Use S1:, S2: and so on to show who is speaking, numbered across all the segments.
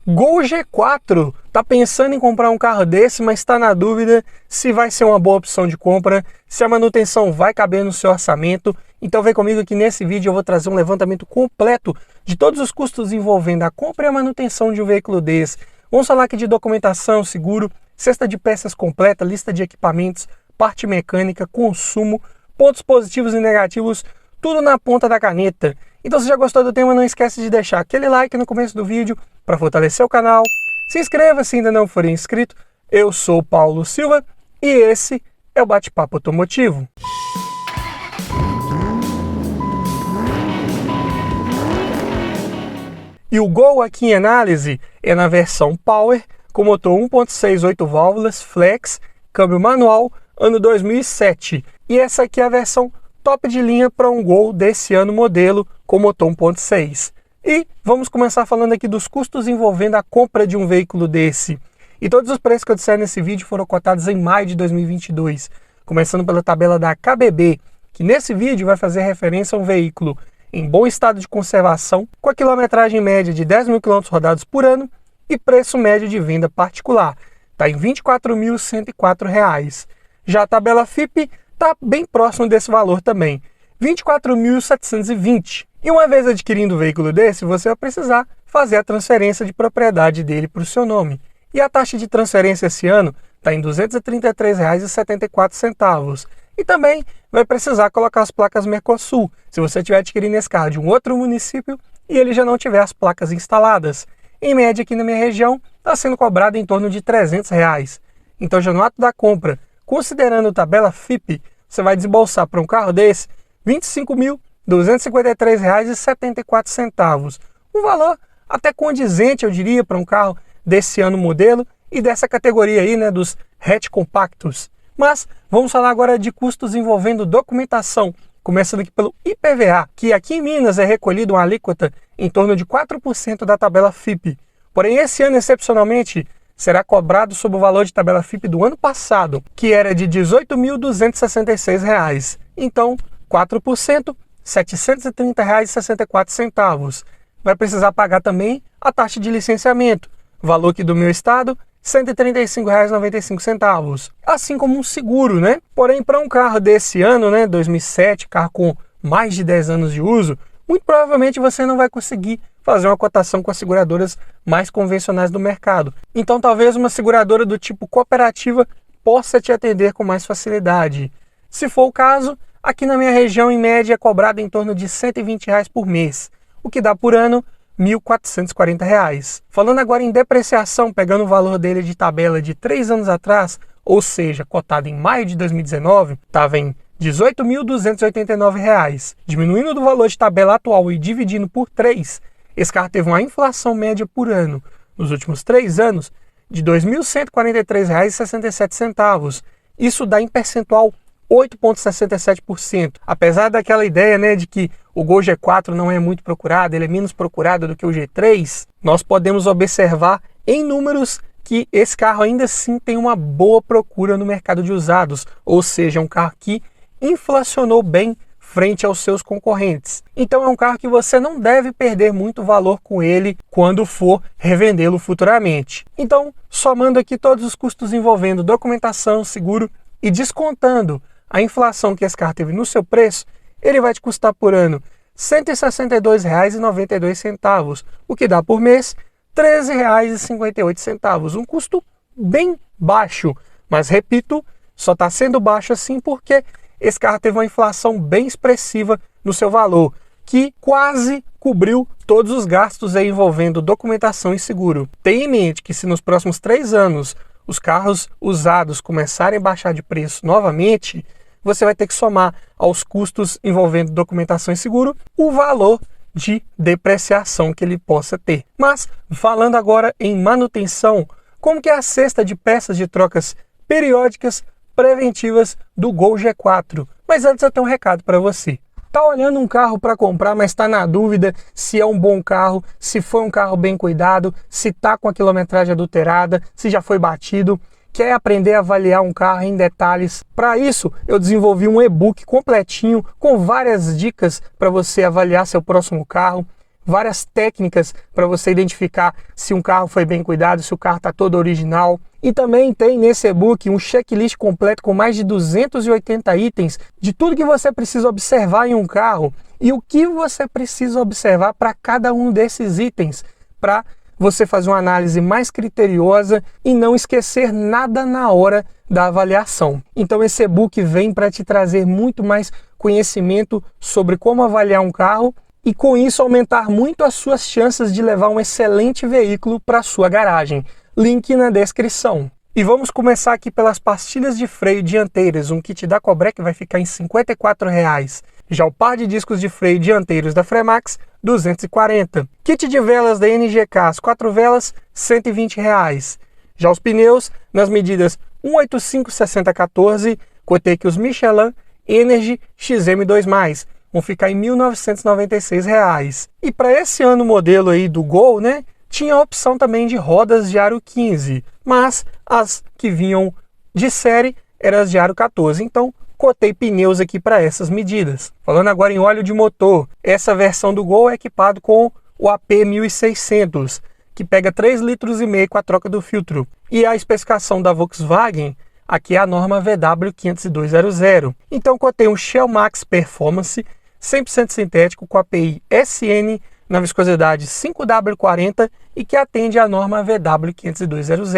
S1: Gol G4, tá pensando em comprar um carro desse, mas está na dúvida se vai ser uma boa opção de compra, se a manutenção vai caber no seu orçamento? Então vem comigo que nesse vídeo eu vou trazer um levantamento completo de todos os custos envolvendo a compra e a manutenção de um veículo desse. Vamos falar aqui de documentação, seguro, cesta de peças completa, lista de equipamentos, parte mecânica, consumo, pontos positivos e negativos, tudo na ponta da caneta. Então se já gostou do tema, não esquece de deixar aquele like no começo do vídeo para fortalecer o canal. Se inscreva se ainda não for inscrito. Eu sou o Paulo Silva e esse é o Bate-Papo Automotivo. E o Gol aqui em análise é na versão Power, com motor 1.6 8 válvulas, flex, câmbio manual, ano 2007. E essa aqui é a versão top de linha para um Gol desse ano modelo com motor 1.6. E vamos começar falando aqui dos custos envolvendo a compra de um veículo desse. E todos os preços que eu disser nesse vídeo foram cotados em maio de 2022, começando pela tabela da KBB, que nesse vídeo vai fazer referência a um veículo em bom estado de conservação, com a quilometragem média de 10 mil km rodados por ano e preço médio de venda particular, está em R$ 24.104. Já a tabela FIPE está bem próximo desse valor também, R$ 24.720. E uma vez adquirindo um veículo desse, você vai precisar fazer a transferência de propriedade dele para o seu nome. E a taxa de transferência esse ano está em R$ 233,74. E também vai precisar colocar as placas Mercosul, se você estiver adquirindo esse carro de um outro município e ele já não tiver as placas instaladas. Em média aqui na minha região está sendo cobrado em torno de R$ 300. Então já no ato da compra, considerando tabela FIPE, você vai desembolsar para um carro desse R$ 25.253,74. Um valor até condizente, eu diria, para um carro desse ano modelo e dessa categoria aí, né, dos hatch compactos. Mas vamos falar agora de custos envolvendo documentação, começando aqui pelo IPVA, que aqui em Minas é recolhido uma alíquota em torno de 4% da tabela FIPE. Porém, esse ano, excepcionalmente, será cobrado sobre o valor de tabela FIPE do ano passado, que era de R$ 18.266. Então, 4%, R$ 730,64. Vai precisar pagar também a taxa de licenciamento, valor aqui do meu estado, R$ 135,95, assim como um seguro, né? Porém, para um carro desse ano, né, 2007, carro com mais de 10 anos de uso, muito provavelmente você não vai conseguir fazer uma cotação com as seguradoras mais convencionais do mercado. Então, talvez uma seguradora do tipo cooperativa possa te atender com mais facilidade. Se for o caso, aqui na minha região, em média, é cobrado em torno de R$ 120 por mês, o que dá por ano R$ 1.440. Falando agora em depreciação, pegando o valor dele de tabela de 3 anos atrás, ou seja, cotado em maio de 2019, estava em R$ 18.289. Diminuindo do valor de tabela atual e dividindo por 3, esse carro teve uma inflação média por ano, nos últimos 3 anos, de R$ 2.143,67. Isso dá em percentual 8,67%. Apesar daquela ideia, né, de que o Gol G4 não é muito procurado, ele é menos procurado do que o G3, nós podemos observar em números que esse carro ainda assim tem uma boa procura no mercado de usados, ou seja, é um carro que inflacionou bem frente aos seus concorrentes. Então é um carro que você não deve perder muito valor com ele quando for revendê-lo futuramente. Então, somando aqui todos os custos envolvendo documentação, seguro e descontando a inflação que esse carro teve no seu preço, ele vai te custar por ano R$ 162,92, o que dá por mês R$ 13,58. Um custo bem baixo, mas repito, só está sendo baixo assim porque esse carro teve uma inflação bem expressiva no seu valor, que quase cobriu todos os gastos aí envolvendo documentação e seguro. Tenha em mente que se nos próximos 3 anos os carros usados começarem a baixar de preço novamente, você vai ter que somar aos custos envolvendo documentação e seguro o valor de depreciação que ele possa ter. Mas, falando agora em manutenção, como que é a cesta de peças de trocas periódicas preventivas do Gol G4? Mas antes eu tenho um recado para você. Tá olhando um carro para comprar, mas está na dúvida se é um bom carro, se foi um carro bem cuidado, se está com a quilometragem adulterada, se já foi batido, quer aprender a avaliar um carro em detalhes? Para isso, eu desenvolvi um e-book completinho com várias dicas para você avaliar seu próximo carro. várias técnicas para você identificar se um carro foi bem cuidado, se o carro está todo original. E também tem nesse e-book um checklist completo com mais de 280 itens de tudo que você precisa observar em um carro e o que você precisa observar para cada um desses itens, para você fazer uma análise mais criteriosa e não esquecer nada na hora da avaliação. Então esse e-book vem para te trazer muito mais conhecimento sobre como avaliar um carro e com isso aumentar muito as suas chances de levar um excelente veículo para a sua garagem. Link na descrição. E vamos começar aqui pelas pastilhas de freio dianteiras, um kit da Cobrec vai ficar em R$ 54,00. Já o par de discos de freio dianteiros da Fremax, R$ 240. Kit de velas da NGK, as 4 velas, R$ 120,00. Já os pneus, nas medidas 185/6014, cotei aqui os Michelin Energy XM2+, vão ficar em R$ 1.996. E para esse ano modelo aí do Gol, né, tinha a opção também de rodas de aro 15, mas as que vinham de série eram as de aro 14, então cotei pneus aqui para essas medidas. Falando agora em óleo de motor, essa versão do Gol é equipado com o AP 1600, que pega 3,5 litros com a troca do filtro. E a especificação da Volkswagen, aqui é a norma VW 50200. Então cotei um Shell Max Performance 100% sintético com API SN na viscosidade 5W40 e que atende à norma VW 50200.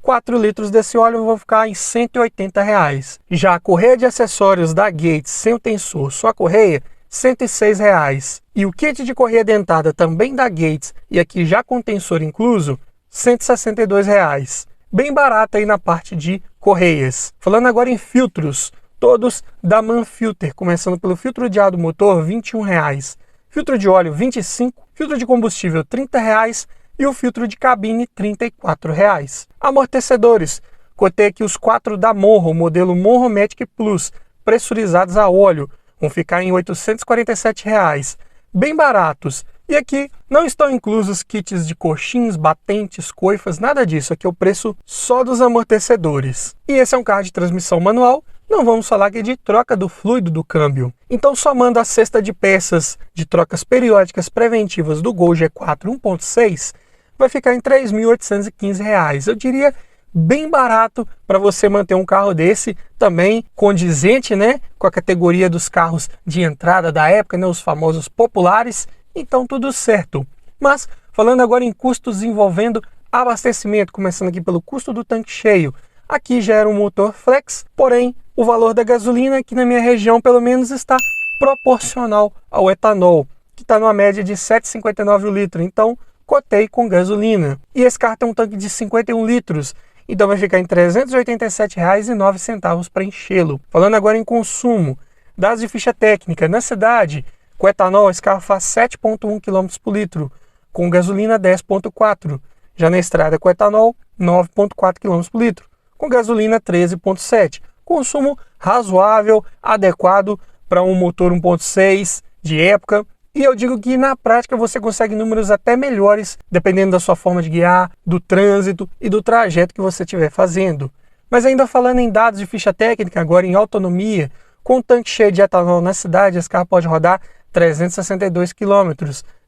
S1: 4 litros desse óleo vão ficar em R$ 180,00. Já a correia de acessórios da Gates sem o tensor, só a correia, R$ 106,00. E o kit de correia dentada também da Gates e aqui já com tensor incluso, R$ 162,00. Bem barato aí na parte de correias. Falando agora em filtros, todos da Manfilter, começando pelo filtro de ar do motor, R$ 21,00. Filtro de óleo, R$ 25,00. Filtro de combustível, R$ 30,00. E o filtro de cabine, R$ 34,00. Amortecedores, cotei aqui os 4 da Monro, modelo Monro Matic Plus, pressurizados a óleo, vão ficar em R$ 847,00. Bem baratos. E aqui não estão inclusos kits de coxins, batentes, coifas, nada disso. Aqui é o preço só dos amortecedores. E esse é um carro de transmissão manual. Não vamos falar aqui de troca do fluido do câmbio. Então, somando a cesta de peças de trocas periódicas preventivas do Gol G4 1.6, vai ficar em R$ 3.815. Eu diria bem barato para você manter um carro desse, também condizente, né, com a categoria dos carros de entrada da época, né, os famosos populares. Então, tudo certo. Mas, falando agora em custos envolvendo abastecimento, começando aqui pelo custo do tanque cheio, aqui já era um motor flex, porém, o valor da gasolina aqui na minha região, pelo menos, está proporcional ao etanol, que está numa média de R$ 7,59 o litro. Então, cotei com gasolina. E esse carro tem um tanque de 51 litros, então vai ficar em R$ 387,09 para enchê-lo. Falando agora em consumo, dados de ficha técnica, na cidade, com etanol, esse carro faz 7,1 km por litro, com gasolina 10,4. Já na estrada com etanol, 9,4 km por litro, com gasolina 13,7. Consumo razoável, adequado para um motor 1.6 de época. E eu digo que na prática você consegue números até melhores, dependendo da sua forma de guiar, do trânsito e do trajeto que você estiver fazendo. Mas ainda falando em dados de ficha técnica, agora em autonomia, com tanque cheio de etanol na cidade, esse carro pode rodar 362 km,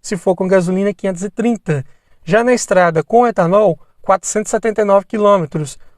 S1: se for com gasolina 530. Já na estrada com etanol, 479 km,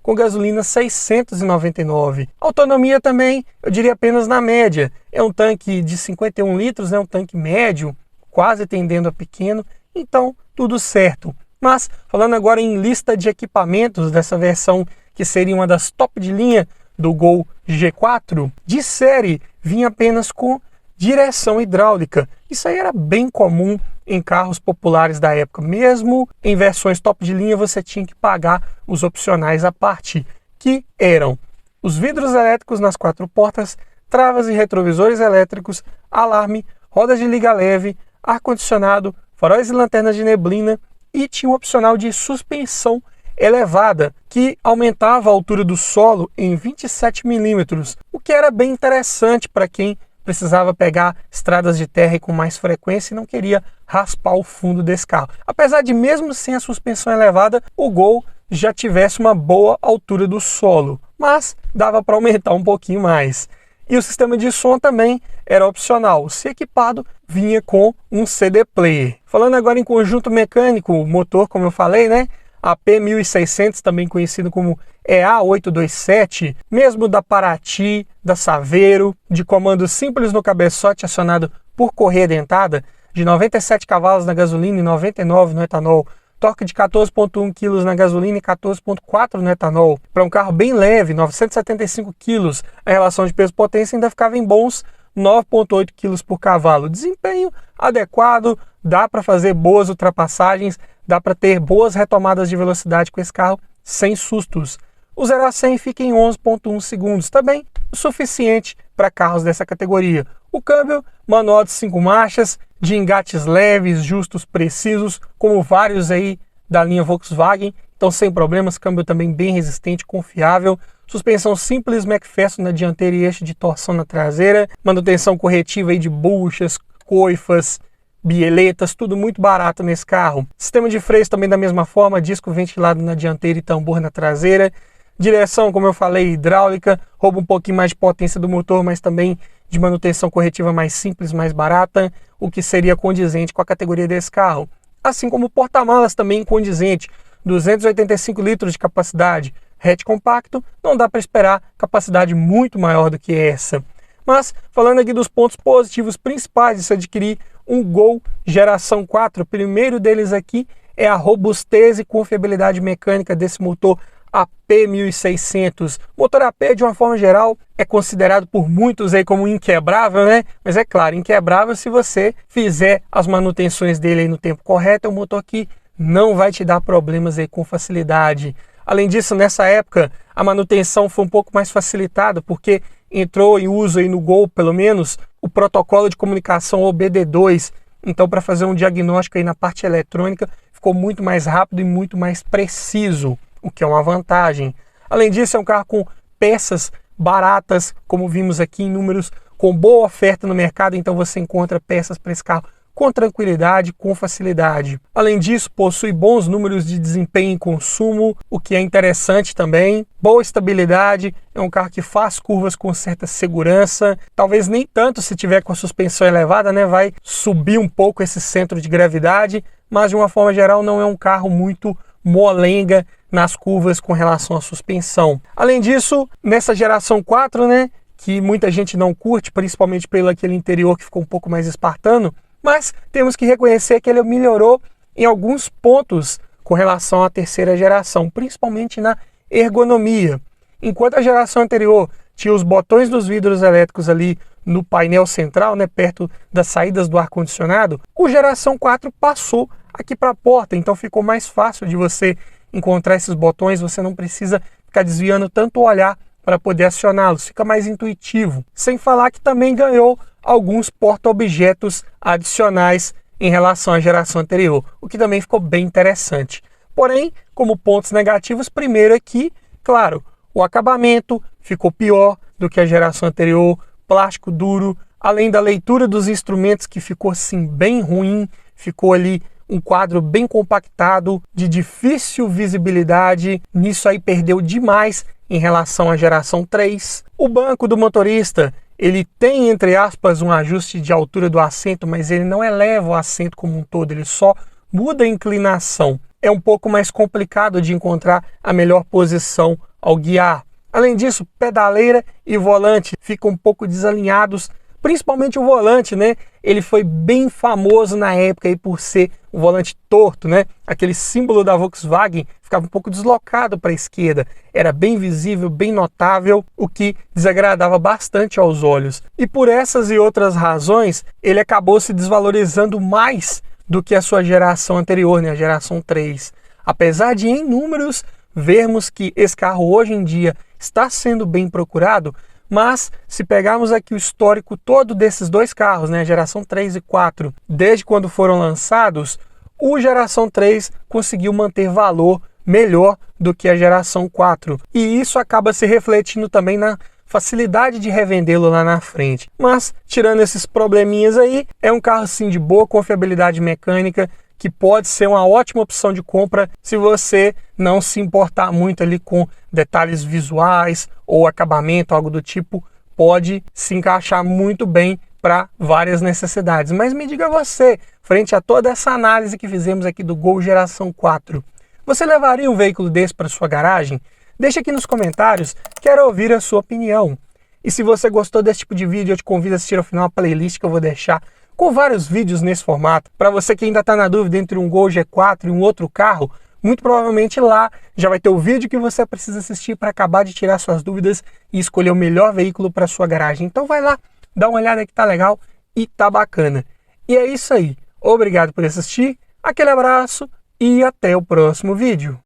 S1: com gasolina 699. Autonomia também, eu diria apenas na média. É um tanque de 51 litros, né? Um tanque médio, quase tendendo a pequeno, então tudo certo. Mas, falando agora em lista de equipamentos dessa versão, que seria uma das top de linha do Gol G4, de série, vinha apenas com direção hidráulica. Isso aí era bem comum em carros populares da época. Mesmo em versões top de linha, você tinha que pagar os opcionais à parte, que eram os vidros elétricos nas 4 portas, travas e retrovisores elétricos, alarme, rodas de liga leve, ar-condicionado, faróis e lanternas de neblina, e tinha um opcional de suspensão elevada, que aumentava a altura do solo em 27 milímetros, o que era bem interessante para quem precisava pegar estradas de terra com mais frequência e não queria raspar o fundo desse carro. Apesar de, mesmo sem a suspensão elevada, o Gol já tivesse uma boa altura do solo, mas dava para aumentar um pouquinho mais. E o sistema de som também era opcional. Se equipado, vinha com um CD player. Falando agora em conjunto mecânico, o motor, como eu falei, né? AP1600, também conhecido como EA827, mesmo da Paraty, da Saveiro, de comando simples no cabeçote acionado por correia dentada, de 97 cavalos na gasolina e 99 no etanol, torque de 14,1 kg na gasolina e 14,4 no etanol. Para um carro bem leve, 975 kg, a relação de peso-potência ainda ficava em bons 9,8 kg por cavalo. Desempenho adequado, dá para fazer boas ultrapassagens, dá para ter boas retomadas de velocidade com esse carro sem sustos. O 0 a 100 fica em 11,1 segundos, também o suficiente para carros dessa categoria. O câmbio, manual de 5 marchas, de engates leves, justos, precisos, como vários aí da linha Volkswagen, então sem problemas, câmbio também bem resistente, confiável, suspensão simples McPherson na dianteira e eixo de torção na traseira, manutenção corretiva aí de buchas, coifas, bieletas, tudo muito barato nesse carro. Sistema de freios também da mesma forma, disco ventilado na dianteira e tambor na traseira. Direção, como eu falei, hidráulica, rouba um pouquinho mais de potência do motor, mas também de manutenção corretiva mais simples, mais barata, o que seria condizente com a categoria desse carro. Assim como o porta-malas também condizente, 285 litros de capacidade, hatch compacto, não dá para esperar capacidade muito maior do que essa. Mas, falando aqui dos pontos positivos principais de se adquirir um Gol geração 4, o primeiro deles aqui é a robustez e confiabilidade mecânica desse motor AP1600. O motor AP, de uma forma geral, é considerado por muitos aí como inquebrável, né? Mas é claro, inquebrável se você fizer as manutenções dele aí no tempo correto. É um motor que não vai te dar problemas aí com facilidade. Além disso, nessa época, a manutenção foi um pouco mais facilitada, porque entrou em uso aí no Gol, pelo menos, o protocolo de comunicação OBD2. Então, para fazer um diagnóstico aí na parte eletrônica, ficou muito mais rápido e muito mais preciso, o que é uma vantagem. Além disso, é um carro com peças baratas, como vimos aqui em números, com boa oferta no mercado, então você encontra peças para esse carro com tranquilidade, com facilidade. Além disso, possui bons números de desempenho e consumo, o que é interessante também. Boa estabilidade, é um carro que faz curvas com certa segurança, talvez nem tanto se tiver com a suspensão elevada, né? Vai subir um pouco esse centro de gravidade, mas de uma forma geral não é um carro muito molenga nas curvas com relação à suspensão. Além disso, nessa geração 4, né, que muita gente não curte, principalmente pelo aquele interior que ficou um pouco mais espartano, mas temos que reconhecer que ele melhorou em alguns pontos com relação à terceira geração, principalmente na ergonomia. Enquanto a geração anterior tinha os botões dos vidros elétricos ali no painel central, né, perto das saídas do ar-condicionado, o geração 4 passou aqui para a porta, então ficou mais fácil de você encontrar esses botões, você não precisa ficar desviando tanto o olhar para poder acioná-los, fica mais intuitivo. Sem falar que também ganhou alguns porta-objetos adicionais em relação à geração anterior, o que também ficou bem interessante. Porém, como pontos negativos, primeiro aqui, claro, o acabamento ficou pior do que a geração anterior, plástico duro, além da leitura dos instrumentos que ficou assim bem ruim, ficou ali um quadro bem compactado, de difícil visibilidade, nisso aí perdeu demais em relação à geração 3. O banco do motorista, ele tem, entre aspas, um ajuste de altura do assento, mas ele não eleva o assento como um todo, ele só muda a inclinação. É um pouco mais complicado de encontrar a melhor posição ao guiar. Além disso, pedaleira e volante ficam um pouco desalinhados, principalmente o volante, né? Ele foi bem famoso na época aí por ser o volante torto, né? Aquele símbolo da Volkswagen ficava um pouco deslocado para a esquerda. Era bem visível, bem notável, o que desagradava bastante aos olhos. E por essas e outras razões, ele acabou se desvalorizando mais do que a sua geração anterior, né? A geração 3. Apesar de em números vermos que esse carro hoje em dia está sendo bem procurado, mas se pegarmos aqui o histórico todo desses dois carros, né, geração 3 e 4, desde quando foram lançados, o geração 3 conseguiu manter valor melhor do que a geração 4. E isso acaba se refletindo também na facilidade de revendê-lo lá na frente. Mas, tirando esses probleminhas aí, é um carro sim de boa confiabilidade mecânica, que pode ser uma ótima opção de compra se você não se importar muito ali com detalhes visuais ou acabamento, algo do tipo, pode se encaixar muito bem para várias necessidades. Mas me diga você, frente a toda essa análise que fizemos aqui do Gol Geração 4, você levaria um veículo desse para sua garagem? Deixa aqui nos comentários, quero ouvir a sua opinião. E se você gostou desse tipo de vídeo, eu te convido a assistir ao final a playlist que eu vou deixar com vários vídeos nesse formato. Para você que ainda está na dúvida entre um Gol G4 e um outro carro, muito provavelmente lá já vai ter o vídeo que você precisa assistir para acabar de tirar suas dúvidas e escolher o melhor veículo para sua garagem. Então vai lá, dá uma olhada que tá legal e tá bacana. E é isso aí. Obrigado por assistir, aquele abraço e até o próximo vídeo.